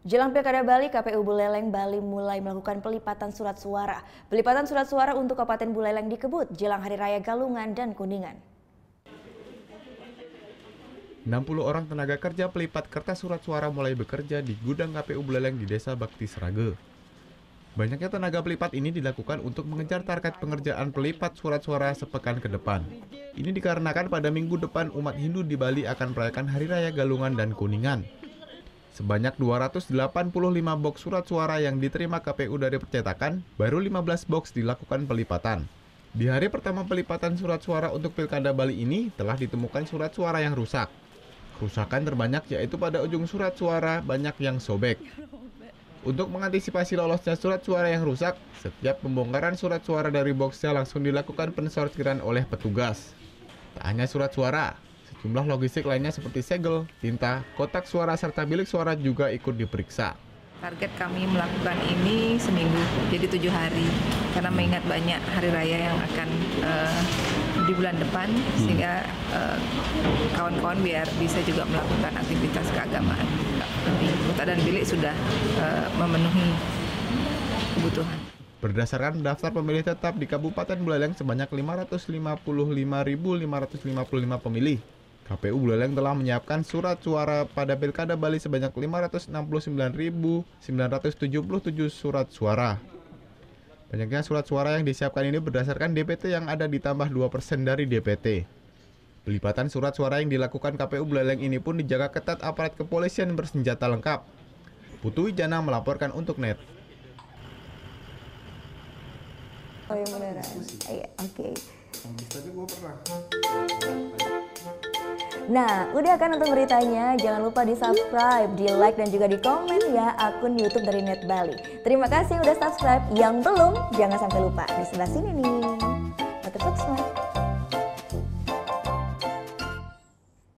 Jelang Pilkada Bali, KPU Buleleng Bali mulai melakukan pelipatan surat suara. Pelipatan surat suara untuk Kabupaten Buleleng dikebut jelang Hari Raya Galungan dan Kuningan. 60 orang tenaga kerja pelipat kertas surat suara mulai bekerja di gudang KPU Buleleng di Desa Bakti Srage. Banyaknya tenaga pelipat ini dilakukan untuk mengejar target pengerjaan pelipat surat suara sepekan ke depan. Ini dikarenakan pada minggu depan umat Hindu di Bali akan merayakan Hari Raya Galungan dan Kuningan. Sebanyak 285 box surat suara yang diterima KPU dari percetakan, baru 15 box dilakukan pelipatan. Di hari pertama pelipatan surat suara untuk Pilkada Bali ini telah ditemukan surat suara yang rusak. Kerusakan terbanyak yaitu pada ujung surat suara banyak yang sobek. Untuk mengantisipasi lolosnya surat suara yang rusak, setiap pembongkaran surat suara dari boxnya langsung dilakukan pensortiran oleh petugas. Tak hanya surat suara, sejumlah logistik lainnya seperti segel, tinta, kotak suara, serta bilik suara juga ikut diperiksa. Target kami melakukan ini seminggu, jadi 7 hari. Karena mengingat banyak hari raya yang akan di bulan depan, sehingga kawan-kawan biar bisa juga melakukan aktivitas keagamaan. Kota dan bilik sudah memenuhi kebutuhan. Berdasarkan daftar pemilih tetap di Kabupaten Buleleng sebanyak 555.555 pemilih. KPU Buleleng telah menyiapkan surat suara pada Pilkada Bali sebanyak 569.977 surat suara. Banyaknya surat suara yang disiapkan ini berdasarkan DPT yang ada ditambah 2% dari DPT. Pelipatan surat suara yang dilakukan KPU Buleleng ini pun dijaga ketat aparat kepolisian bersenjata lengkap. Putu Wijana melaporkan untuk NET. Oh iya beneran. Iya, oke. Tapi gue pernah. Nah, udah kan untuk beritanya? Jangan lupa di-subscribe, di-like, dan juga di-komen ya akun YouTube dari Net Bali. Terima kasih udah subscribe. Yang belum, jangan sampai lupa. Di sebelah sini nih. Subscribe.